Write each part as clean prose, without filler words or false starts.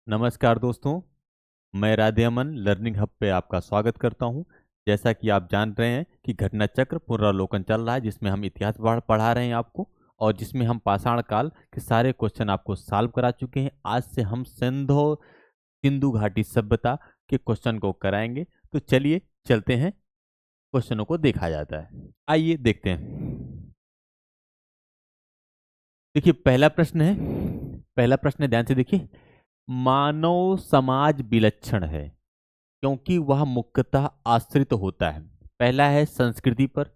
नमस्कार दोस्तों, मैं राधे अमन लर्निंग हब पे आपका स्वागत करता हूं। जैसा कि आप जान रहे हैं कि घटना चक्र पुनरावलोकन चल रहा है, जिसमें हम इतिहास पढ़ा रहे हैं आपको, और जिसमें हम पाषाण काल के सारे क्वेश्चन आपको सॉल्व करा चुके हैं। आज से हम सिंधु घाटी सभ्यता के क्वेश्चन को कराएंगे। तो चलिए चलते हैं, क्वेश्चनों को देखा जाता है। आइए देखते हैं। देखिए पहला प्रश्न है, ध्यान से देखिए। मानव समाज विलक्षण है क्योंकि वह मुख्यतः आश्रित होता है। पहला है संस्कृति पर,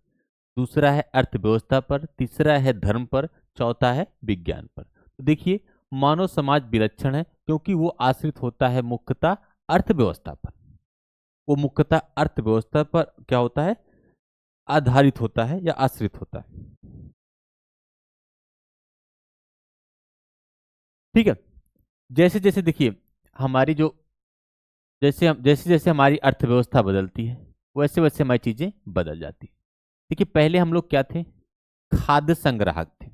दूसरा है अर्थव्यवस्था पर, तीसरा है धर्म पर, चौथा है विज्ञान पर। तो देखिए, मानव समाज विलक्षण है क्योंकि वो आश्रित होता है मुख्यतः अर्थव्यवस्था पर। वो मुख्यतः अर्थव्यवस्था पर क्या होता है, आधारित होता है या आश्रित होता है। ठीक है। जैसे जैसे देखिए, हमारी जो जैसे जैसे हमारी अर्थव्यवस्था बदलती है, वैसे वैसे हमारी चीजें बदल जाती है। देखिए, पहले हम लोग क्या थे, खाद्य संग्राहक थे।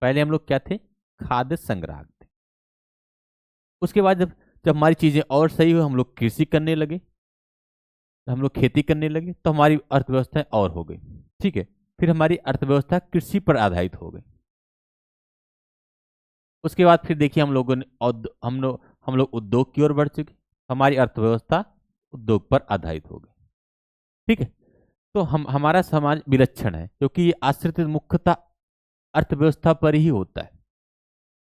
पहले हम लोग क्या थे, खाद्य संग्राहक थे। उसके बाद जब जब हमारी चीजें और सही हुई, हम लोग कृषि करने लगे, हम लोग खेती करने लगे, तो हमारी अर्थव्यवस्था और हो गई। ठीक है। फिर हमारी अर्थव्यवस्था कृषि पर आधारित हो गई। उसके बाद फिर देखिए, हम लोग उद्योग की ओर बढ़ चुके, हमारी अर्थव्यवस्था उद्योग पर आधारित हो गई। ठीक है। तो हमारा समाज विलक्षण है क्योंकि ये आश्रित मुख्यतः अर्थव्यवस्था पर ही होता है।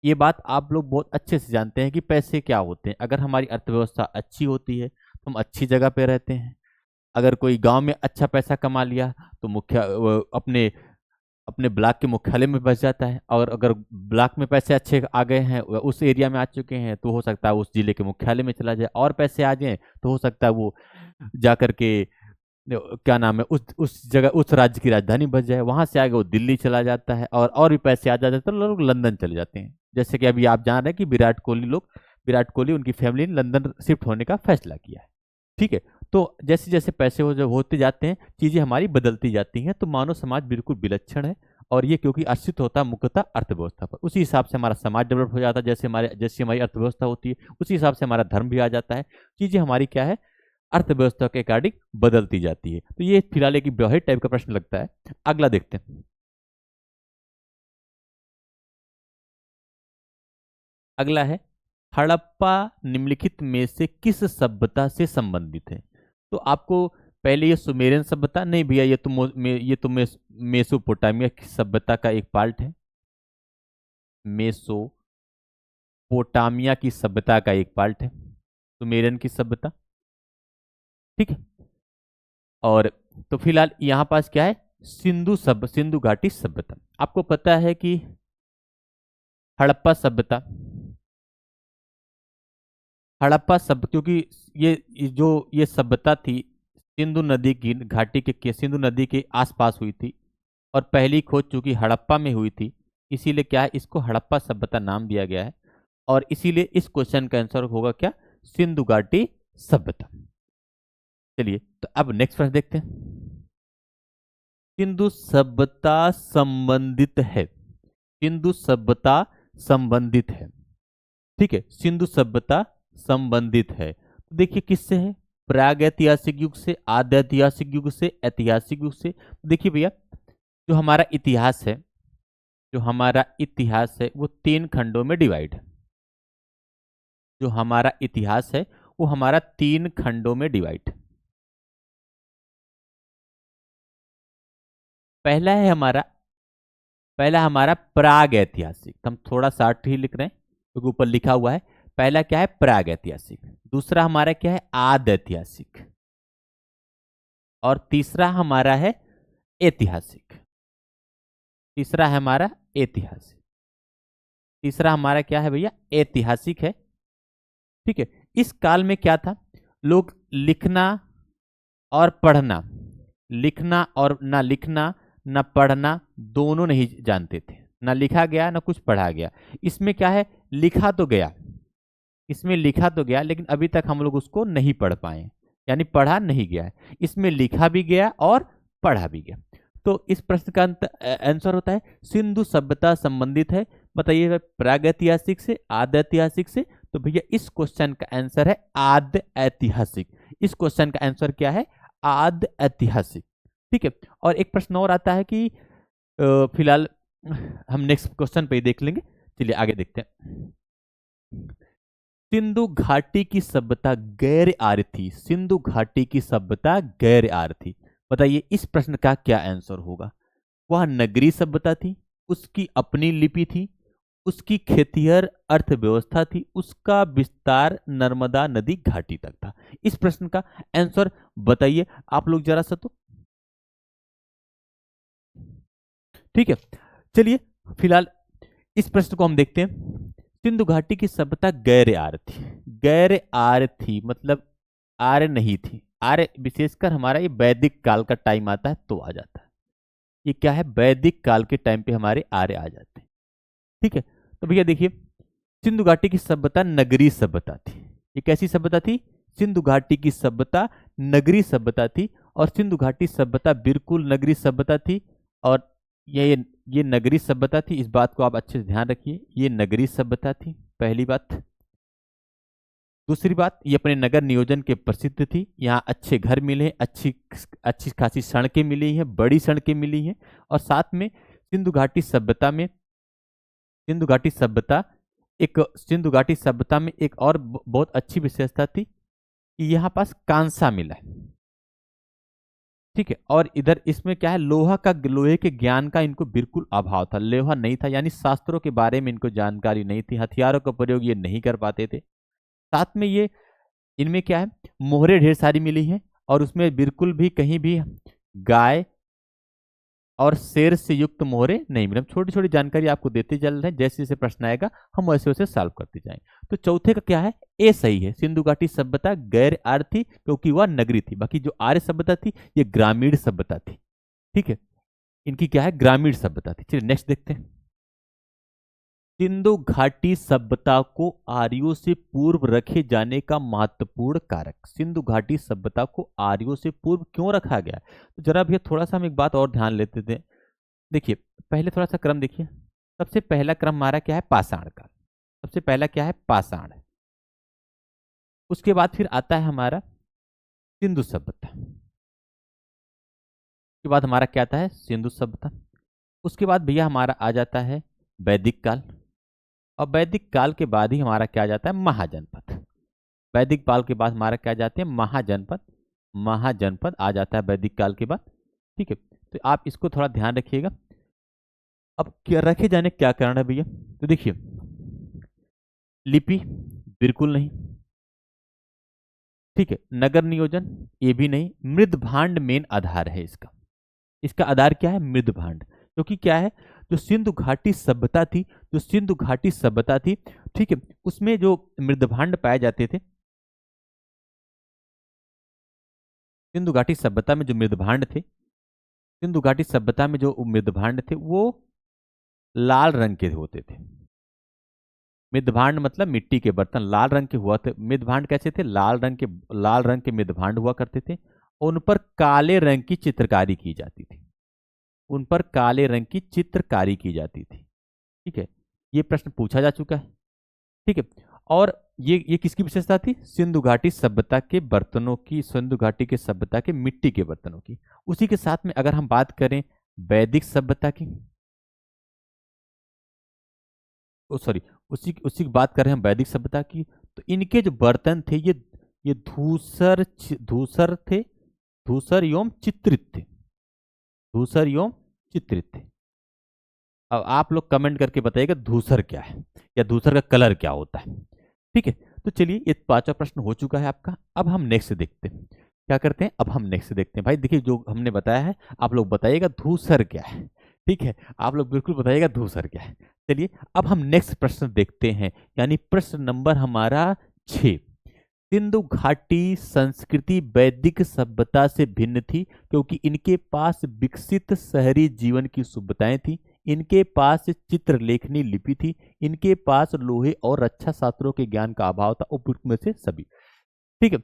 ये बात आप लोग बहुत अच्छे से जानते हैं कि पैसे क्या होते हैं। अगर हमारी अर्थव्यवस्था अच्छी होती है तो हम अच्छी जगह पे रहते हैं। अगर कोई गांव में अच्छा पैसा कमा लिया तो वो अपने अपने ब्लॉक के मुख्यालय में बस जाता है, और अगर ब्लॉक में पैसे अच्छे आ गए हैं, उस एरिया में आ चुके हैं, तो हो सकता है उस जिले के मुख्यालय में चला जाए। और पैसे आ जाए तो हो सकता है वो जाकर के क्या नाम है, उस जगह उस राज्य की राजधानी बच जाए। वहां से आगे वो दिल्ली चला जाता है, और भी पैसे आ जाते हैं तो लोग लंदन चले जाते हैं। जैसे कि अभी आप जान रहे हैं कि विराट कोहली उनकी फैमिली ने लंदन शिफ्ट होने का फैसला किया है। ठीक है। तो जैसे जैसे पैसे होते जाते हैं, चीजें हमारी बदलती जाती हैं। तो मानव समाज बिल्कुल विलक्षण है, और ये क्योंकि आश्रित होता है मुख्यतः अर्थव्यवस्था पर। उसी हिसाब से हमारा समाज डेवलप हो जाता है। जैसे हमारी अर्थव्यवस्था होती है, उसी हिसाब से हमारा धर्म भी आ जाता है। चीजें हमारी क्या है, अर्थव्यवस्था के अकॉर्डिंग बदलती जाती है। तो ये फिलहाल एक व्यवहारिक टाइप का प्रश्न लगता है। अगला देखते हैं। अगला है, हड़प्पा निम्नलिखित में से किस सभ्यता से संबंधित है। तो आपको पहले ये सुमेरियन सभ्यता नहीं भैया, मेसोपोटामिया की सभ्यता का एक पार्ट है। मेसोपोटामिया की सभ्यता का एक पार्ट है सुमेरियन की सभ्यता। ठीक है। और तो फिलहाल यहाँ पास क्या है, सिंधु घाटी सभ्यता। आपको पता है कि हड़प्पा सभ्यता हड़प्पा सभ्य क्योंकि ये सभ्यता थी, सिंधु नदी की घाटी सिंधु नदी के आसपास हुई थी, और पहली खोज चूंकि हड़प्पा में हुई थी, इसीलिए क्या है, इसको हड़प्पा सभ्यता नाम दिया गया है। और इसीलिए इस क्वेश्चन का आंसर होगा क्या, सिंधु घाटी सभ्यता। चलिए, तो अब नेक्स्ट प्रश्न देखते हैं। सिंधु सभ्यता संबंधित है। सिंधु सभ्यता संबंधित है। ठीक है, सिंधु सभ्यता संबंधित है। तो देखिए किससे है, प्राग ऐतिहासिक युग से, आद्य ऐतिहासिक युग से, ऐतिहासिक युग से। देखिए भैया, जो हमारा इतिहास है जो हमारा इतिहास है वो 3 खंडों में डिवाइड है। जो हमारा इतिहास है वो हमारा 3 खंडों में डिवाइड है। पहला है हमारा प्राग ऐतिहासिक। हम थोड़ा शार्ट ही लिख रहे हैं क्योंकि ऊपर लिखा हुआ है। पहला क्या है, प्राग ऐतिहासिक। दूसरा हमारा क्या है, आद्य ऐतिहासिक। और तीसरा हमारा है ऐतिहासिक। तीसरा है हमारा ऐतिहासिक। तीसरा हमारा क्या है भैया, ऐतिहासिक है। ठीक है। इस काल में क्या था, लोग लिखना और पढ़ना, लिखना और ना लिखना ना पढ़ना दोनों नहीं जानते थे। ना लिखा गया ना कुछ पढ़ा गया। इसमें क्या है, लिखा तो गया, इसमें लिखा तो गया, लेकिन अभी तक हम लोग उसको नहीं पढ़ पाए, यानी पढ़ा नहीं गया है। इसमें लिखा भी गया और पढ़ा भी गया। तो इस प्रश्न का आंसर होता है सिंधु सभ्यता संबंधित है बताइए प्राग ऐतिहासिक से आद ऐतिहासिक से, तो भैया इस क्वेश्चन का आंसर है आद ऐतिहासिक। इस क्वेश्चन का आंसर क्या है? आद ऐतिहासिक। ठीक है, और एक प्रश्न और आता है कि फिलहाल हम नेक्स्ट क्वेश्चन पे ही देख लेंगे। चलिए आगे देखते हैं। सिंधु घाटी की सभ्यता गैर आर्य थी। सिंधु घाटी की सभ्यता गैर आर्य थी। बताइए इस प्रश्न का क्या आंसर होगा? वह नगरीय सभ्यता थी, उसकी अपनी लिपि थी, उसकी खेतिहर अर्थव्यवस्था थी, उसका विस्तार नर्मदा नदी घाटी तक था। इस प्रश्न का आंसर बताइए आप लोग जरा सा तो। ठीक है, चलिए फिलहाल इस प्रश्न को हम देखते हैं। सिंधु घाटी की सभ्यता गैर आर्य थी। गैर आर्य थी मतलब आर्य नहीं थी। आर्य विशेषकर हमारा ये वैदिक काल का टाइम आता है तो आ जाता है। ये क्या है? वैदिक काल के टाइम पे हमारे आर्य आ जाते हैं। ठीक है, तो भैया देखिए सिंधु घाटी की सभ्यता नगरीय सभ्यता थी। ये कैसी सभ्यता थी? सिंधु घाटी की सभ्यता नगरीय सभ्यता थी, और सिंधु घाटी सभ्यता बिल्कुल नगरीय सभ्यता थी। और ये नगरीय सभ्यता थी, इस बात को आप अच्छे से ध्यान रखिए, ये नगरीय सभ्यता थी, पहली बात। दूसरी बात, ये अपने नगर नियोजन के प्रसिद्ध थी। यहाँ अच्छे घर मिले, अच्छी अच्छी खासी सड़कें मिली हैं, बड़ी सड़कें मिली हैं। और साथ में सिंधु घाटी सभ्यता में सिंधु घाटी सभ्यता में एक और बहुत अच्छी विशेषता थी कि यहाँ पास कांसा मिला है। ठीक है, और इधर इसमें क्या है? लोहे के ज्ञान का इनको बिल्कुल अभाव था। लोहा नहीं था, यानी शास्त्रों के बारे में इनको जानकारी नहीं थी, हथियारों का प्रयोग ये नहीं कर पाते थे। साथ में ये इनमें क्या है? मोहरे ढेर सारी मिली हैं, और उसमें बिल्कुल भी कहीं भी गाय और शेर से युक्त मोहरे नहीं मिले। हम छोटी छोटी जानकारी आपको देते चल रहे हैं, जैसे जैसे प्रश्न आएगा हम वैसे वैसे सॉल्व करते जाएंगे। तो चौथे का क्या है? ए सही है। सिंधु घाटी सभ्यता गैर आर्य थी क्योंकि वह नगरी थी। बाकी जो आर्य सभ्यता थी ये ग्रामीण सभ्यता थी। ठीक है, इनकी क्या है? ग्रामीण सभ्यता थी। चलिए नेक्स्ट देखते हैं। सिंधु घाटी सभ्यता को आर्यों से पूर्व रखे जाने का महत्वपूर्ण कारक। सिंधु घाटी सभ्यता को आर्यों से पूर्व क्यों रखा गया? तो जरा भैया थोड़ा सा हम एक बात और ध्यान लेते थे। देखिए पहले थोड़ा सा क्रम देखिए। सबसे पहला क्रम हमारा क्या है? पाषाण काल। सबसे पहला क्या है? पाषाण। उसके बाद फिर आता है हमारा सिंधु सभ्यता। उसके बाद हमारा क्या आता है? सिंधु सभ्यता। उसके बाद भैया हमारा आ जाता है वैदिक काल। और वैदिक काल के बाद ही हमारा क्या आ जाता है? महाजनपद। वैदिक काल के बाद हमारा क्या जाते हैं? महाजनपद। महाजनपद आ जाता है वैदिक काल के बाद। ठीक है, तो आप इसको थोड़ा ध्यान रखिएगा। अब क्या रखे जाने क्या कारण है भैया? तो देखिए लिपि बिल्कुल नहीं। ठीक है, नगर नियोजन ये भी नहीं। मृद भांड मेन आधार है इसका। इसका आधार क्या है? मृद भांड। क्योंकि क्या है? जो सिंधु घाटी सभ्यता थी, जो सिंधु घाटी सभ्यता थी, ठीक है, उसमें जो मृद भांड पाए जाते थे, सिंधु घाटी सभ्यता में जो मृद भांड थे, सिंधु घाटी सभ्यता में जो मृद भांड थे वो लाल रंग के होते थे। मृदभांड मतलब मिट्टी के बर्तन लाल रंग के हुआ थे। मृदभांड कैसे थे? लाल रंग के मृदभांड हुआ करते थे। उन पर काले रंग की चित्रकारी की जाती थी। उन पर काले रंग की चित्रकारी की जाती थी। ठीक है, ये प्रश्न पूछा जा चुका है। ठीक है, और ये किसकी विशेषता थी? सिंधु घाटी सभ्यता के बर्तनों की, सिंधु घाटी के सभ्यता के मिट्टी के बर्तनों की। उसी के साथ में अगर हम बात करें वैदिक सभ्यता की, सॉरी, उसी की बात कर रहे हैं हम वैदिक सभ्यता की, तो इनके जो बर्तन थे ये धूसर थे। धूसर एवं चित्रित थे। धूसर एवं चित्रित थे। अब आप लोग कमेंट करके बताइएगा धूसर क्या है, या धूसर का कलर क्या होता है। ठीक है, तो चलिए ये पांचवा प्रश्न हो चुका है आपका। अब हम नेक्स्ट देखते हैं। क्या करते हैं? अब हम नेक्स्ट देखते हैं। भाई देखिए जो हमने बताया है आप लोग बताइएगा धूसर क्या है। ठीक है, आप लोग बिल्कुल बताइएगा धूसर क्या है। चलिए अब हम नेक्स्ट प्रश्न देखते हैं, यानी प्रश्न नंबर हमारा 6। सिंधु घाटी संस्कृति वैदिक सभ्यता से भिन्न थी क्योंकि इनके पास विकसित शहरी जीवन की सुविधाएं थी, इनके पास चित्रलेखनी लिपि थी, इनके पास लोहे और रक्षा शास्त्रों के ज्ञान का अभाव था। उपयुक्त में से सभी। ठीक है,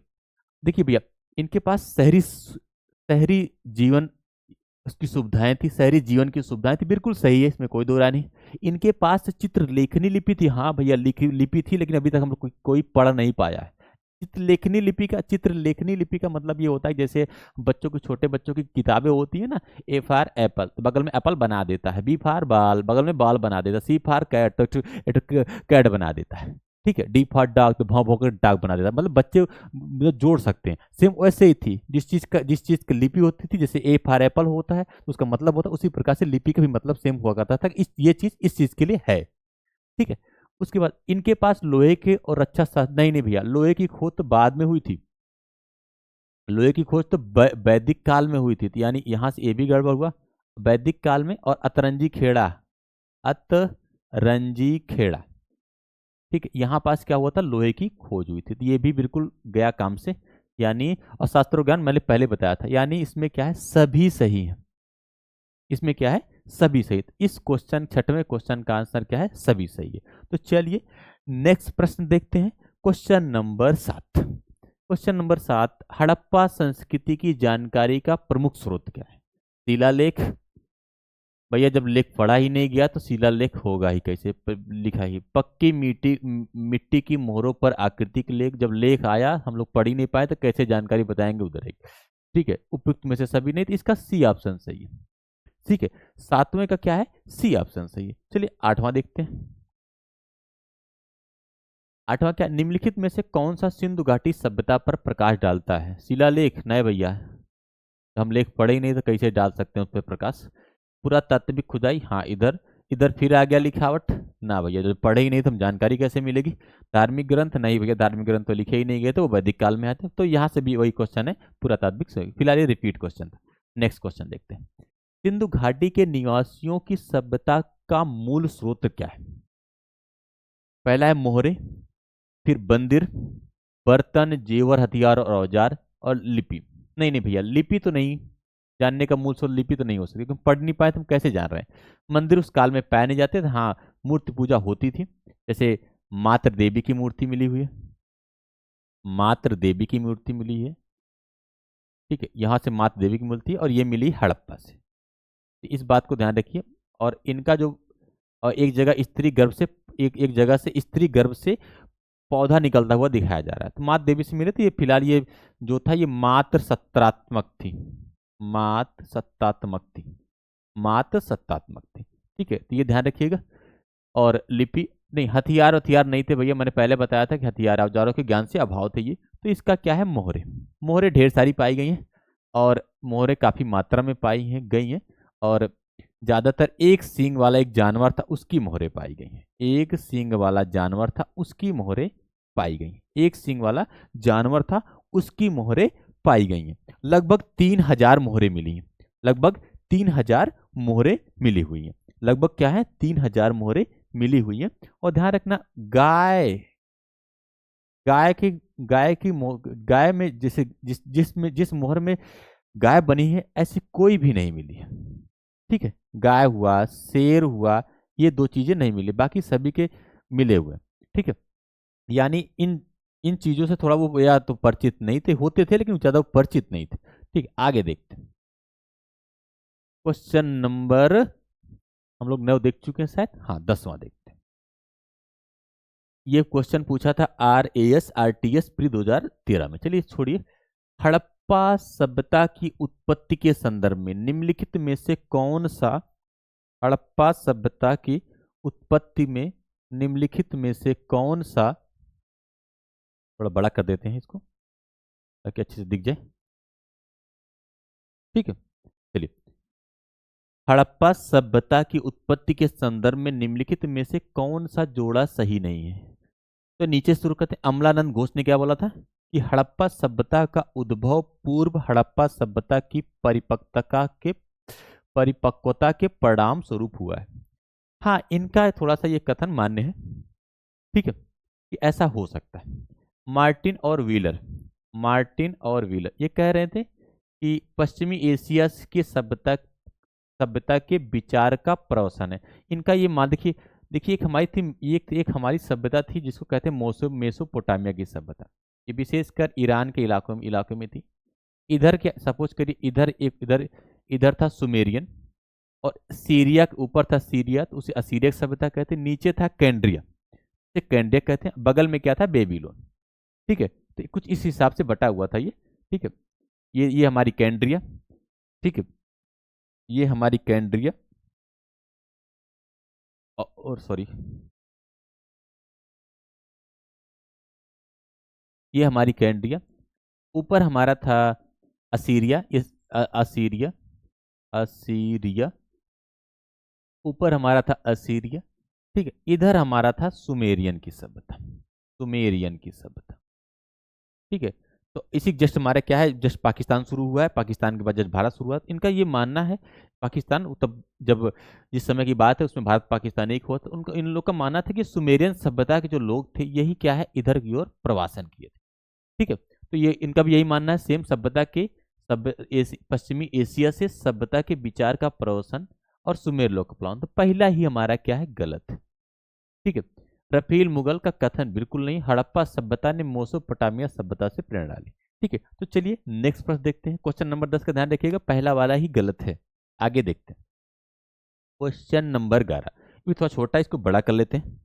देखिए भैया इनके पास शहरी शहरी जीवन उसकी सुविधाएं थी, शहरी जीवन की सुविधाएं थी, बिल्कुल सही है, इसमें कोई दो राय नहीं। इनके पास चित्रलेखनी लिपि थी, हाँ भैया लिपि थी, लेकिन अभी तक हम लोग कोई पढ़ नहीं पाया है। चित्रलेखनी लिपि का मतलब ये होता है जैसे बच्चों की, छोटे बच्चों की किताबें होती है ना, ए फॉर एप्पल तो बगल में एप्पल बना देता है, बी फॉर बाल बगल में बाल बना देता है, सी फॉर कैट तो कैट बना देता है, ठीक है, डी फॉर डॉग तो भौं भौं कर डॉग बना देता है, मतलब बच्चे मतलब जोड़ सकते हैं। सेम वैसे ही थी, जिस चीज की लिपि होती थी, जैसे ए फॉर एप्पल होता है तो उसका मतलब होता है, उसी प्रकार से लिपि का भी मतलब सेम हुआ करता था कि ये चीज इस चीज के लिए है, ठीक है। उसके बाद इनके पास लोहे के और रक्षा शास्त्र, नहीं नहीं भैया, लोहे की खोज तो बाद में हुई थी, लोहे की खोज तो वैदिक काल में हुई थी, तो यानी यहां से ये भी गड़बड़ हुआ, वैदिक काल में। और अतरंजी खेड़ा, अतरंजी खेड़ा, ठीक है, यहाँ पास क्या हुआ था, लोहे की खोज हुई थी, तो ये भी बिल्कुल गया काम से, यानी। और शास्त्रों ज्ञान मैंने पहले बताया था, यानी इसमें क्या है, सभी सही है, इसमें क्या है, सभी सही। तो इस क्वेश्चन, छठवें क्वेश्चन का आंसर क्या है, सभी सही है। तो चलिए नेक्स्ट प्रश्न देखते हैं, question number 7। Question number 7, Harappa संस्कृति की जानकारी का प्रमुख स्रोत क्या है? शिलालेख। भैया जब लेख पढ़ा ही नहीं गया तो शिलालेख होगा ही कैसे, लिखा ही, पक्की मिट्टी की मोहरों पर आकृतिक लेख, जब लेख आया हम लोग पढ़ ही नहीं पाए तो कैसे जानकारी बताएंगे उधर एक, ठीक है। उपयुक्त में से सभी नहीं, तो इसका सी ऑप्शन सही है, ठीक है। सातवें का क्या है, सी ऑप्शन सही है। चलिए आठवां देखते हैं। आठवां क्या, निम्नलिखित में से कौन सा सिंधु घाटी सभ्यता पर प्रकाश डालता है? शिलालेख, नहीं भैया, हम लेख पढ़े ही नहीं तो कैसे डाल सकते हैं उस पर प्रकाश? पुरातात्विक खुदाई, हाँ, इधर इधर फिर आ गया लिखावट, ना भैया, जो पढ़े ही नहीं तो हम जानकारी कैसे मिलेगी? धार्मिक ग्रंथ, नहीं भैया, धार्मिक ग्रंथ तो लिखे ही नहीं गए, तो वो वैदिक काल में आते, तो यहाँ से भी वही क्वेश्चन है, पुरातात्विक सही। फिलहाल ये रिपीट क्वेश्चन था। नेक्स्ट क्वेश्चन देखते हैं, सिंधु घाटी के निवासियों की सभ्यता का मूल स्रोत क्या है? पहला है मोहरे, फिर मंदिर, बर्तन, जेवर, हथियार और औजार, और लिपि। नहीं नहीं भैया, लिपि तो नहीं, जानने का मूल स्रोत लिपि तो नहीं हो सकती, क्योंकि पढ़ नहीं पाए तो हम कैसे जान रहे हैं? मंदिर उस काल में पाए नहीं जाते थे, हाँ, मूर्ति पूजा होती थी, जैसे मात्र देवी की मूर्ति मिली हुई है, मात्र देवी की मूर्ति मिली है, ठीक है, यहाँ से मात्र देवी की मूर्ति है, और ये मिली हड़प्पा से, तो इस बात को ध्यान रखिए। और इनका जो, और एक जगह स्त्री गर्भ से, एक जगह से स्त्री गर्भ से पौधा निकलता हुआ दिखाया जा रहा है, तो मात्र देवी से मिले, तो ये फिलहाल ये जो था ये मात्र सत्रात्मक थी, मात्र सत्तात्मक थी, मात्र सत्तात्मक थी, ठीक है, तो ये ध्यान रखिएगा। और लिपि नहीं, हथियार हथियार नहीं थे भैया, मैंने पहले बताया था कि हथियार औजारों के ज्ञान से अभाव थे ये, तो इसका क्या है, मोहरे। मोहरे ढेर सारी पाई गई हैं, और मोहरे काफी मात्रा में पाई हैं गई हैं, और ज्यादातर एक सींग वाला एक जानवर था उसकी मोहरे पाई गई हैं, एक सींग वाला जानवर था उसकी मोहरे पाई गई हैं, एक सींग वाला जानवर था उसकी मोहरे पाई गई हैं। लगभग 3000 मोहरे मिली हैं, लगभग 3000 मोहरे मिली हुई हैं, लगभग क्या है, 3000 मोहरे मिली हुई हैं। और ध्यान रखना, गाय, गाय की गाय में जैसे जिस मोहर में गाय बनी है ऐसी कोई भी नहीं मिली है, ठीक है, गाय हुआ, शेर हुआ, ये दो चीजें नहीं मिली, बाकी सभी के मिले हुए, ठीक है। यानी इन इन चीजों से थोड़ा वो या तो परिचित नहीं थे, होते थे लेकिन ज्यादा परिचित नहीं थे, ठीक है। आगे देखते हैं, क्वेश्चन नंबर, हम लोग 9 देख चुके हैं शायद, हाँ 10वां देखते हैं। ये क्वेश्चन पूछा था RAS RTS प्री 2013 में, चलिए छोड़िए। हड़प्पा सभ्यता की उत्पत्ति के संदर्भ में निम्नलिखित में से कौन सा, हड़प्पा सभ्यता की उत्पत्ति में निम्नलिखित में से कौन सा, थोड़ा बड़ा कर देते हैं इसको ताकि अच्छे से दिख जाए, ठीक है। चलिए, हड़प्पा सभ्यता की उत्पत्ति के संदर्भ में निम्नलिखित में से कौन सा जोड़ा सही नहीं है? तो नीचे शुरू करते हैं, अमलानंद घोष ने क्या बोला था कि हड़प्पा सभ्यता का उद्भव पूर्व हड़प्पा सभ्यता की परिपक्वता के परिणाम स्वरूप हुआ है। हाँ, इनका थोड़ा सा ये कथन मान्य है, ठीक है, कि ऐसा हो सकता है। मार्टिन और व्हीलर ये कह रहे थे कि पश्चिमी एशिया की सभ्यता के विचार का प्रवसन है इनका। ये मान देखिए, एक हमारी थी, एक हमारी सभ्यता थी जिसको कहते हैं मेसोपोटामिया की सभ्यता, ये विशेषकर ईरान के इलाकों में थी। इधर क्या, सपोज करिए, इधर था सुमेरियन, और सीरिया के ऊपर था सीरिया, तो उसे असीरियक सभ्यता कहते हैं। नीचे था कैंड्रिया, इसे कैंड्रिया कहते हैं। बगल में क्या था? बेबीलोन। ठीक है, तो कुछ इस हिसाब से बटा हुआ था ये। ठीक है, ये हमारी कैंड्रिया। ठीक है, ये हमारी कैंड्रिया, और सॉरी, ये हमारी कैंड्रिया। ऊपर हमारा था असीरिया, इस असीरिया, असीरिया, ऊपर हमारा था असीरिया। ठीक है, इधर हमारा था सुमेरियन की सभ्यता, सुमेरियन की सभ्यता। ठीक है, तो इसी जस्ट हमारा क्या है, जस्ट पाकिस्तान शुरू हुआ है, पाकिस्तान के बाद जस्ट भारत शुरू हुआ। इनका ये मानना है, पाकिस्तान तब जब जिस समय की बात है उसमें भारत पाकिस्तान एक हुआ, तो उनका इन लोग का मानना था कि सुमेरियन सभ्यता के जो लोग थे यही क्या है, इधर की ओर प्रवासन किए थे। ठीक है, तो ये इनका भी यही मानना है, सेम सभ्यता के पश्चिमी एशिया से सभ्यता के विचार का प्रवसन और सुमेर लोक का प्लान। तो पहला ही हमारा क्या है, गलत है। ठीक है, रफील मुगल का कथन बिल्कुल नहीं, हड़प्पा सभ्यता ने मोसोपोटामिया सभ्यता से प्रेरणा ली। ठीक है, तो चलिए नेक्स्ट प्रश्न देखते हैं। क्वेश्चन नंबर 10 का ध्यान रखिएगा, पहला वाला ही गलत है। आगे देखते हैं क्वेश्चन नंबर 11, ये थोड़ा छोटा है, इसको बड़ा कर लेते हैं।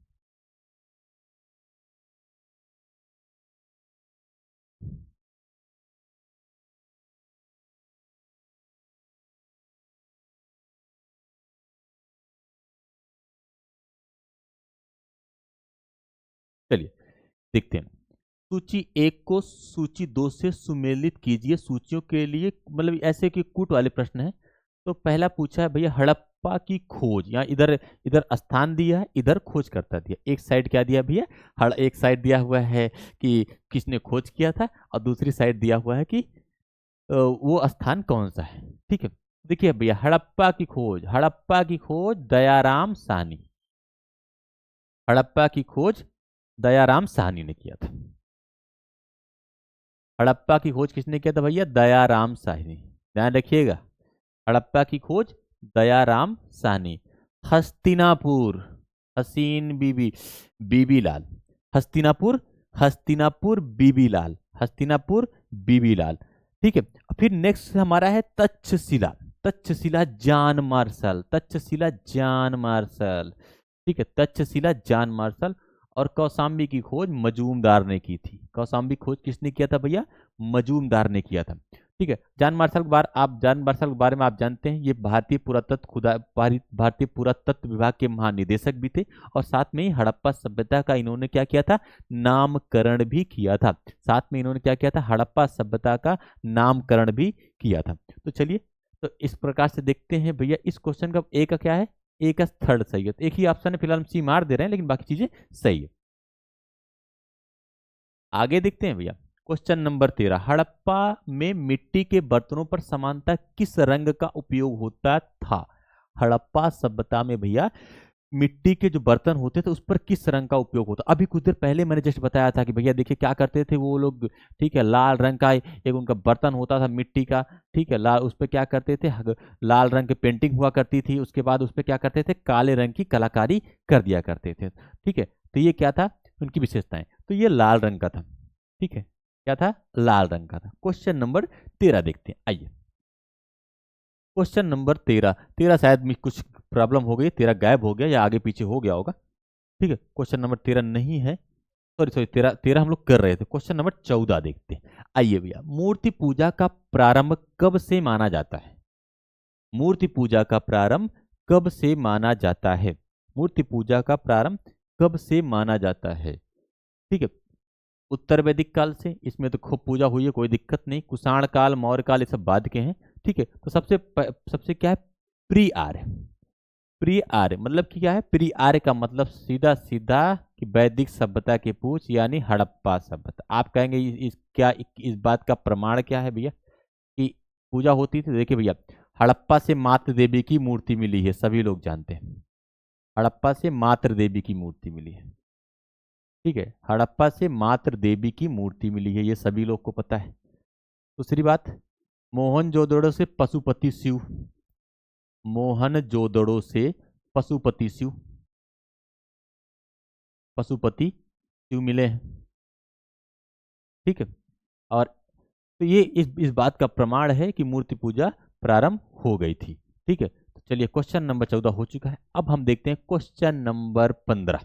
चलिए देखते हैं। सूची एक को सूची दो से सुमेलित कीजिए। सूचियों के लिए मतलब ऐसे कि कूट वाले प्रश्न है। तो पहला पूछा है भैया हड़प्पा की खोज, यहाँ इधर इधर स्थान दिया है, इधर खोज करता दिया। एक साइड क्या दिया भैया, एक साइड दिया हुआ है कि किसने खोज किया था, और दूसरी साइड दिया हुआ है कि वो स्थान कौन सा है। ठीक है, देखिए भैया हड़प्पा की खोज, हड़प्पा की खोज दयाराम साहनी, हड़प्पा की खोज दयाराम साहनी ने किया था। हड़प्पा की खोज किसने किया था भैया, दयाराम साहनी, ध्यान रखिएगा। हड़प्पा की खोज दयाराम साहनी। हस्तिनापुर, हसीन बीबी, बीबी लाल, हस्तिनापुर, हस्तिनापुर बीबी लाल, हस्तिनापुर बीबी लाल। ठीक है, फिर नेक्स्ट हमारा है तक्षशिला, तक्षशिला जान मार्शल, तक्षशिला जान मार्शल। ठीक है, तक्षशिला जान मार्शल। और कौसाम्बी की खोज मजूमदार ने की थी। कौसाम्बी खोज किसने किया था भैया, मजूमदार ने किया था। ठीक है, जान मार्शल के बारे आप जान मार्शल के बारे में आप जानते हैं, ये भारतीय पुरातत्व भारतीय पुरातत्व विभाग के महानिदेशक भी थे, और साथ में ही हड़प्पा सभ्यता का इन्होंने क्या किया था, नामकरण भी किया था। साथ में इन्होंने क्या किया था, हड़प्पा सभ्यता का नामकरण भी किया था। तो चलिए, तो इस प्रकार से देखते हैं भैया, इस क्वेश्चन का ए का क्या है, ए का थर्ड सही है। तो एक ही ऑप्शन है, फिलहाल हम सी मार दे रहे हैं, लेकिन बाकी चीजें सही है। आगे देखते हैं भैया, क्वेश्चन नंबर 13, हड़प्पा में मिट्टी के बर्तनों पर समानता किस रंग का उपयोग होता था। हड़प्पा सभ्यता में भैया मिट्टी के जो बर्तन होते थे उस पर किस रंग का उपयोग होता। अभी कुछ देर पहले मैंने जस्ट बताया था कि भैया देखिए क्या करते थे वो लोग। ठीक है, लाल रंग का एक उनका बर्तन होता था मिट्टी का। ठीक है, लाल, उस पर क्या करते थे, लाल रंग की पेंटिंग हुआ करती थी, उसके बाद उस पर क्या करते थे, काले रंग की कलाकारी कर दिया करते थे। ठीक है, तो ये क्या था, उनकी विशेषताएं, तो ये लाल रंग का था। ठीक है, क्या था, लाल रंग का था। क्वेश्चन नंबर 13 देखते हैं, आइए। क्वेश्चन नंबर 13, 13 शायद में कुछ प्रॉब्लम हो गई, 13 गायब हो गया या आगे पीछे हो गया होगा। ठीक है, क्वेश्चन नंबर 13 नहीं है, सॉरी सॉरी, 13 13 हम लोग कर रहे थे। क्वेश्चन नंबर 14 देखते हैं, आइए भैया। मूर्ति पूजा का प्रारंभ कब से माना जाता है। मूर्ति पूजा का प्रारंभ कब से माना जाता है, मूर्ति पूजा का प्रारंभ कब से माना जाता है। ठीक है, उत्तर वैदिक काल से, इसमें तो खूब पूजा हुई है, कोई दिक्कत नहीं। कुषाण काल, मौर्य काल, ये सब बाद के हैं। ठीक है, तो सबसे क्या है, प्री आर्य। प्री आर्य मतलब कि क्या है, प्री आर्य का मतलब सीधा सीधा कि वैदिक सभ्यता के पूछ, यानी हड़प्पा सभ्यता। आप कहेंगे इस बात का प्रमाण क्या है भैया कि पूजा होती थी। देखिए भैया, हड़प्पा से मातृ देवी की मूर्ति मिली है, सभी लोग जानते हैं। हड़प्पा से मातृ देवी की मूर्ति मिली है। ठीक है, हड़प्पा से मातृ देवी की मूर्ति मिली है, ये सभी लोग को पता है। दूसरी बात, मोहनजोदड़ो से पशुपति शिव, मोहनजोदड़ो से पशुपति शिव, पशुपति शिव मिले हैं। ठीक है, और तो ये इस बात का प्रमाण है कि मूर्ति पूजा प्रारंभ हो गई थी। ठीक है, तो चलिए क्वेश्चन नंबर 14 हो चुका है। अब हम देखते हैं क्वेश्चन नंबर 15।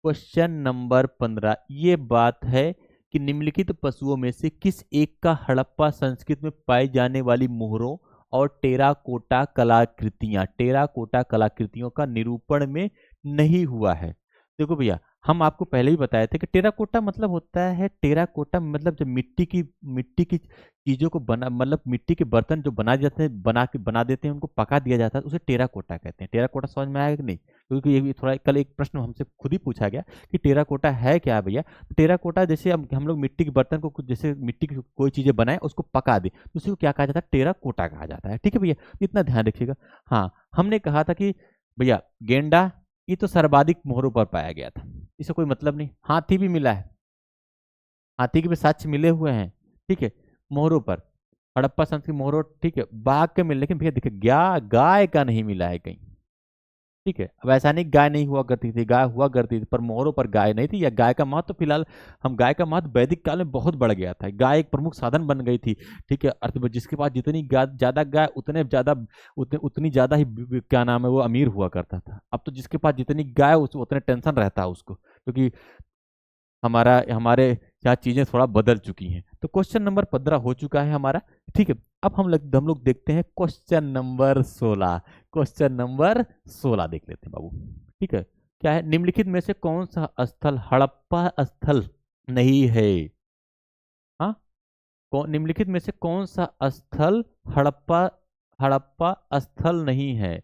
क्वेश्चन नंबर 15 ये बात है कि निम्नलिखित पशुओं में से किस एक का हड़प्पा संस्कृति में पाई जाने वाली मोहरों और टेराकोटा कलाकृतियों का निरूपण में नहीं हुआ है। देखो भैया, हम आपको पहले ही बताए थे कि टेराकोटा मतलब होता है, टेराकोटा मतलब जब मिट्टी की चीजों को बना, मतलब मिट्टी के बर्तन जो बना जाते हैं, बना देते हैं, उनको पका दिया जाता है, उसे टेराकोटा कहते हैं। टेराकोटा समझ में आया कि नहीं? क्योंकि ये भी थोड़ा कल एक प्रश्न हमसे खुद ही पूछा गया कि टेराकोटा है क्या भैया। टेराकोटा जैसे हम लोग मिट्टी के बर्तन को जैसे मिट्टी की कोई चीजें बनाए उसको पका दे तो उसी को क्या कहा जाता है? टेराकोटा कहा जाता है। ठीक है भैया, इतना ध्यान रखिएगा। हाँ, हमने कहा था कि भैया गेंडा ये तो सर्वाधिक मोहरों पर पाया गया था, इससे कोई मतलब नहीं। हाथी भी मिला है, हाथी के भी साक्ष्य मिले हुए हैं। ठीक है, मोहरों पर, हड़प्पा संस्कृति मोहरों। ठीक है, बाघ के मिले, लेकिन भैया देखिए गाय का नहीं मिला है कहीं। ठीक है, अब ऐसा नहीं गाय नहीं हुआ करती थी, गाय हुआ करती थी, पर मोहरों पर गाय नहीं थी। या गाय का महत्व तो फिलहाल हम गाय का महत्व वैदिक काल में बहुत बढ़ गया था, गाय एक प्रमुख साधन बन गई थी। ठीक है, अर्थ जिसके पास जितनी ज्यादा गाय उतनी ज्यादा ही क्या नाम है वो अमीर हुआ करता था। अब तो जिसके पास जितनी गाय उतने टेंशन रहता है उसको, क्योंकि हमारे यहाँ चीजें थोड़ा बदल चुकी हैं। तो क्वेश्चन नंबर 15 हो चुका है हमारा। ठीक है, अब हम लोग देखते हैं क्वेश्चन नंबर 16। क्वेश्चन नंबर 16 देख लेते हैं बाबू। ठीक है, क्या है? निम्नलिखित में से कौन सा स्थल हड़प्पा स्थल नहीं है? हाँ, निम्नलिखित में से कौन सा स्थल हड़प्पा हड़प्पा स्थल नहीं है?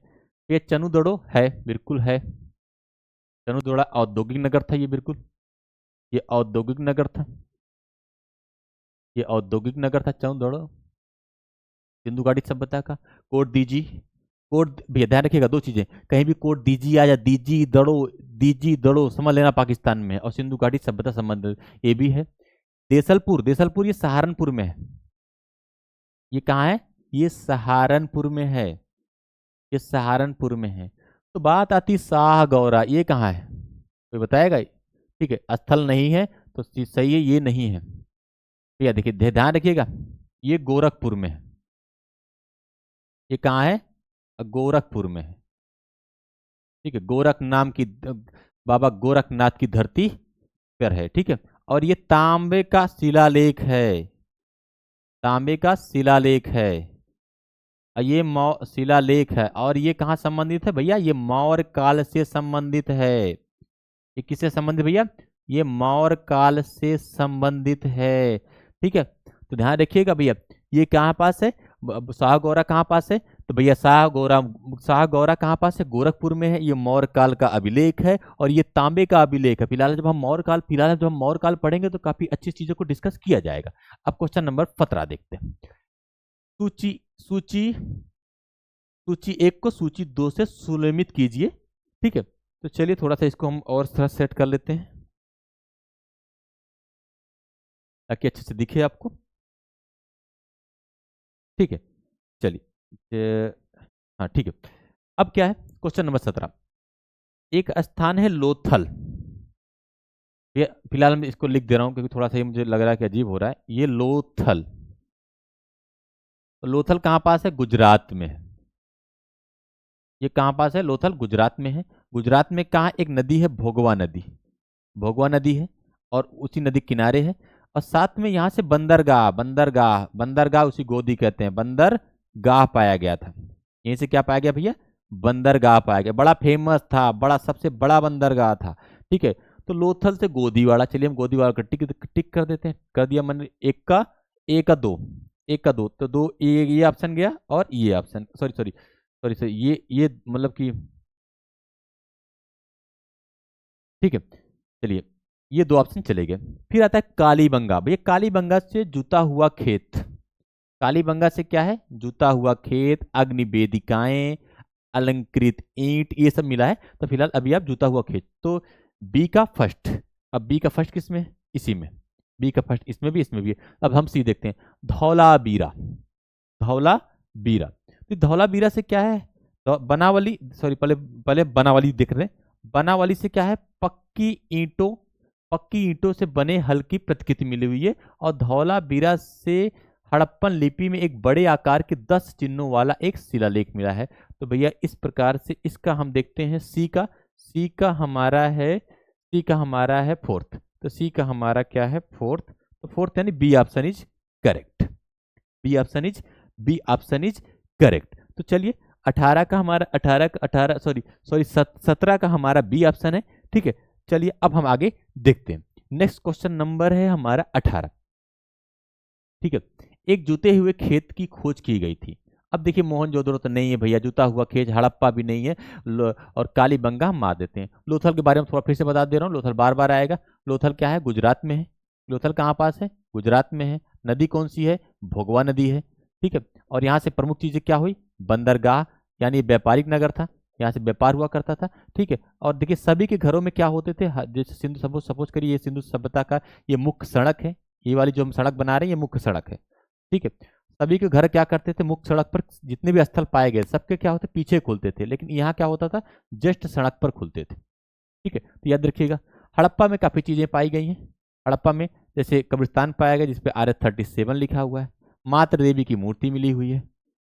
ये चनुदड़ो है, बिल्कुल है। चनुदोड़ा औद्योगिक नगर था, ये बिल्कुल, ये औद्योगिक नगर था, ये औद्योगिक नगर था चंदौड़, सिंधु घाटी सभ्यता का। कोट दीजी, कोट भैया ध्यान रखिएगा दो चीजें, कहीं भी कोट दीजी आ या दीजी दड़ो समझ लेना पाकिस्तान में है, और सिंधु घाटी सभ्यता संबंध ये भी है। देसलपुर ये सहारनपुर में है। ये कहाँ है? ये सहारनपुर में है, ये सहारनपुर में है। तो बात आती शाह गौरा, ये कहाँ है? कोई बताएगा? ठीक है, स्थल नहीं है तो सही है, ये नहीं है भैया। देखिए ध्यान रखिएगा, ये गोरखपुर में है। ये कहाँ है? गोरखपुर में है। ठीक है, गोरख नाम की बाबा गोरखनाथ की धरती पर है। ठीक है, और ये तांबे का शिलालेख है, तांबे का शिलालेख है। और ये शिलालेख है, और ये कहाँ संबंधित है भैया? ये मौर्य काल से संबंधित है। ये किससे संबंधित भैया? ये मौर्य काल से संबंधित है। ठीक है, तो ध्यान रखिएगा भैया, ये कहाँ पास है? शाह गौरा कहाँ पास है? तो भैया शाह गौरा कहाँ पास है? गोरखपुर में है। ये मौर्य काल का अभिलेख है, और ये तांबे का अभिलेख है। फिलहाल जब हम मौर्य काल पढ़ेंगे तो काफी अच्छी चीजों को डिस्कस किया जाएगा। अब क्वेश्चन नंबर 15 देखते हैं। सूची सूची सूची 1 को सूची 2 से सुलमित कीजिए। ठीक है, तो चलिए थोड़ा सा इसको हम और थोड़ा सेट कर लेते हैं ताकि अच्छे से दिखे आपको। ठीक है, चलिए हाँ ठीक है। अब क्या है? क्वेश्चन नंबर 17, एक स्थान है लोथल। ये फिलहाल मैं इसको लिख दे रहा हूं क्योंकि थोड़ा सा ये मुझे लग रहा है कि अजीब हो रहा है। ये लोथल, तो लोथल कहाँ पास है? गुजरात में है। ये कहाँ पास है? लोथल गुजरात में है। गुजरात में कहाँ एक नदी है? भोगवा नदी, भोगवा नदी है, और उसी नदी किनारे है। और साथ में यहाँ से बंदरगाह उसी गोदी कहते हैं, बंदरगाह पाया गया था। यहीं से क्या पाया गया भैया? बंदरगाह पाया गया, बड़ा फेमस था, बड़ा सबसे बड़ा बंदरगाह था। ठीक है, तो लोथल से गोदीवाड़ा, चलिए हम गोदीवाड़ा का टिक टिक कर देते हैं। कर दिया मैंने, एक का दो, तो दो ये ऑप्शन गया, और ये ऑप्शन, सॉरी ये मतलब कि ठीक है, चलिए ये दो ऑप्शन चले गए। फिर आता है कालीबंगा। भैया कालीबंगा से जुता हुआ खेत, कालीबंगा से क्या है? जुता हुआ खेत, अग्नि वेदिकाएं, अलंकृत ईंट, ये सब मिला है। तो फिलहाल अभी आप जुता हुआ खेत, तो बी का फर्स्ट। अब बी का फर्स्ट किस में है? इसी में। बी का फर्स्ट इसमें भी, इसमें भी है। अब हम सी देखते हैं, धौलाबीरा, धौलाबीरा। तो धौलाबीरा से क्या है? तो बनावली, सॉरी पहले पहले बनावली देख रहे हैं। बनावली से क्या है? पक्की ईंटों से बने हल की प्रतिकृति मिली हुई है। और धौलाबीरा से हड़प्पन लिपि में एक बड़े आकार के 10 चिन्हों वाला एक शिलालेख मिला है। तो भैया इस प्रकार से इसका हम देखते हैं सी का हमारा है फोर्थ। तो सी का हमारा क्या है फोर्थ। तो फोर्थ यानी B option is correct. B option is correct. तो चलिए 17 का हमारा बी ऑप्शन है। ठीक है, चलिए अब हम आगे देखते हैं। नेक्स्ट क्वेश्चन नंबर है हमारा 18। ठीक है, एक जुते हुए खेत की खोज की गई थी। अब देखिए मोहनजोदड़ो तो नहीं है भैया, जुता हुआ खेत, हड़प्पा भी नहीं है, और कालीबंगा हम मार देते हैं। लोथल के बारे में थोड़ा फिर से बता दे रहा हूँ, लोथल बार बार आएगा। लोथल क्या है, गुजरात में है। लोथल कहाँ पास है, गुजरात में है। नदी कौन सी है, भोगवा नदी है। ठीक है, और यहाँ से प्रमुख चीजें क्या हुई, बंदरगाह, यानी व्यापारिक नगर था, यहाँ से व्यापार हुआ करता था। ठीक है, और देखिए सभी के घरों में क्या होते थे, जैसे सिंधु सपोज करिए ये सिंधु सभ्यता का ये मुख्य सड़क है, ये वाली जो हम सड़क बना रहे हैं ये मुख्य सड़क है। ठीक है, सभी के घर क्या करते थे, मुख्य सड़क पर जितने भी स्थल पाए गए सबके क्या होते, पीछे खुलते थे, लेकिन यहाँ क्या होता था, जस्ट सड़क पर खुलते थे। ठीक है, तो याद रखिएगा। हड़प्पा में काफी चीजें पाई गई हैं। हड़प्पा में जैसे कब्रिस्तान पाया गया जिसपे RS-37 लिखा हुआ है। मातृ देवी की मूर्ति मिली हुई है,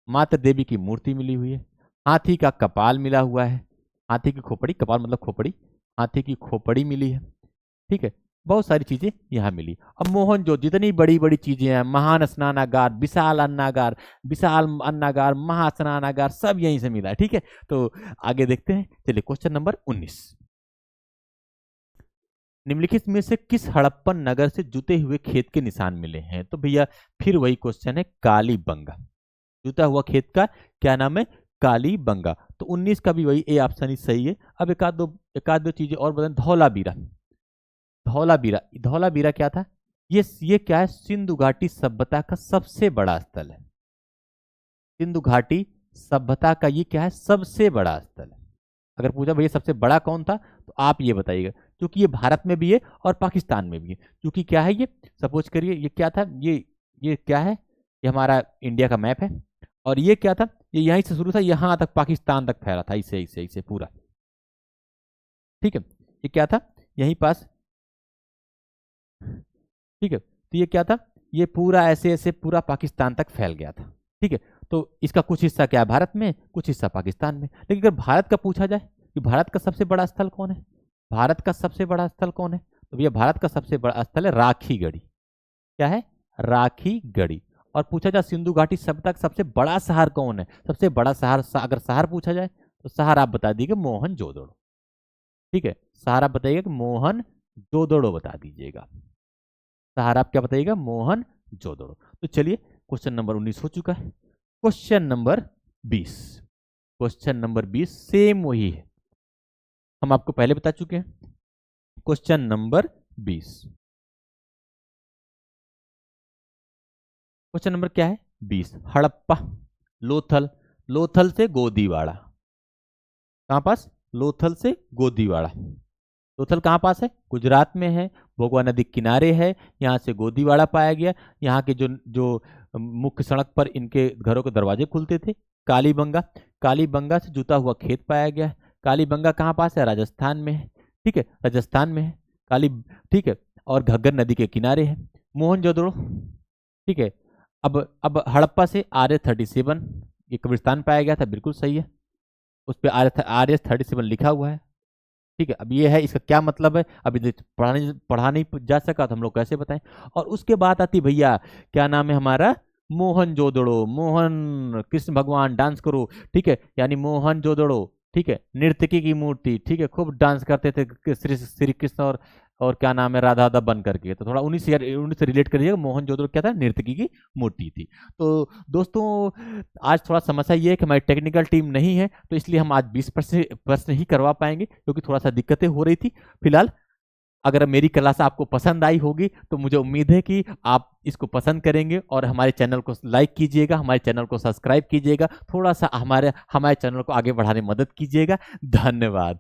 मातृ देवी की मूर्ति मिली हुई है। हाथी का कपाल मिला हुआ है, हाथी की खोपड़ी, कपाल मतलब खोपड़ी, हाथी की खोपड़ी मिली है। ठीक है, बहुत सारी चीजें यहाँ मिली। अब मोहन जो जितनी बड़ी बड़ी चीजें हैं, महान स्नानागार, विशाल अन्नागार, महास्नानागार, सब यहीं से मिला है। ठीक है, तो आगे देखते हैं। चलिए क्वेश्चन नंबर 19। निम्नलिखित में से किस हड़प्पन नगर से जुते हुए खेत के निशान मिले हैं। तो भैया फिर वही क्वेश्चन है, कालीबंगा। जुता हुआ खेत का क्या नाम है, कालीबंगा। तो 19 का भी वही ए ऑप्शन ही सही है। अब एक आध दो चीजें और बता। धौलावीरा क्या था, ये क्या है, सिंधु घाटी सभ्यता का सबसे बड़ा स्थल है। सिंधु घाटी सभ्यता का ये क्या है, सबसे बड़ा स्थल है। अगर पूछा भैया सबसे बड़ा कौन था तो आप ये बताइएगा, क्योंकि ये भारत में भी है और पाकिस्तान में भी है। क्योंकि क्या है ये, सपोज करिए ये क्या था, ये क्या है, ये हमारा इंडिया का मैप है, और ये क्या था, ये यहीं से शुरू था यहां तक पाकिस्तान तक फैला था, इसे पूरा। ठीक है, ये क्या था, यहीं पास। ठीक है, तो ये क्या था, ये पूरा ऐसे पूरा पाकिस्तान तक फैल गया था। ठीक है, तो इसका कुछ हिस्सा क्या है भारत में, कुछ हिस्सा पाकिस्तान में। लेकिन अगर भारत का पूछा जाए कि भारत का सबसे बड़ा स्थल कौन है, भारत का सबसे बड़ा स्थल कौन है, तो भैया भारत का सबसे बड़ा स्थल है राखीगढ़ी। क्या है, राखीगढ़ी। और पूछा जाए सिंधु घाटी सभ्यता का सबसे बड़ा शहर कौन है, सबसे बड़ा शहर, अगर शहर पूछा जाए तो शहर आप बता दीजिएगा मोहनजोदड़ो। ठीक है, शहर आप बताइएगा कि मोहनजोदड़ो बता दीजिएगा। शहर आप क्या बताइएगा, मोहनजोदड़ो। तो चलिए क्वेश्चन नंबर 19 हो चुका है। क्वेश्चन नंबर 20, सेम वही है, हम आपको पहले बता चुके हैं। क्वेश्चन नंबर 20, क्वेश्चन नंबर क्या है 20। हड़प्पा, लोथल से गोदीवाड़ा, कहां पास, लोथल से गोदीवाड़ा। लोथल कहाँ पास है, गुजरात में है, भोगवा नदी किनारे है, यहाँ से गोदीवाड़ा पाया गया। यहाँ के जो मुख्य सड़क पर इनके घरों के दरवाजे खुलते थे। कालीबंगा से जुता हुआ खेत पाया गया। कालीबंगा कहाँ पास है, राजस्थान में है। ठीक है, राजस्थान में है ठीक है, और घग्गर नदी के किनारे है। मोहनजोदड़ो, ठीक है। अब हड़प्पा से RS-37 ये कब्रिस्तान पाया गया था, बिल्कुल सही है, उस पर RS-37 लिखा हुआ है। ठीक है, अब ये है, इसका क्या मतलब है अभी पढ़ा नहीं जा सका तो हम लोग कैसे बताएं। और उसके बाद आती भैया क्या नाम है हमारा, मोहनजोदड़ो। मोहन कृष्ण भगवान डांस करो, ठीक है, यानी मोहनजोदड़ो। ठीक है, नर्तकी की मूर्ति, ठीक है, खूब डांस करते थे श्री कृष्ण और क्या नाम है राधा बन करके। तो थोड़ा उन्हीं से रिलेट करिएगा, मोहनजोदड़ो क्या था, नर्तकी की मूर्ति थी। तो दोस्तों आज थोड़ा समस्या ये है कि हमारी टेक्निकल टीम नहीं है, तो इसलिए हम आज 20 प्रश्न ही करवा पाएंगे, क्योंकि थोड़ा सा दिक्कतें हो रही थी। फिलहाल अगर मेरी क्लास आपको पसंद आई होगी तो मुझे उम्मीद है कि आप इसको पसंद करेंगे और हमारे चैनल को लाइक कीजिएगा, हमारे चैनल को सब्सक्राइब कीजिएगा, थोड़ा सा हमारे चैनल को आगे बढ़ाने में मदद कीजिएगा। धन्यवाद।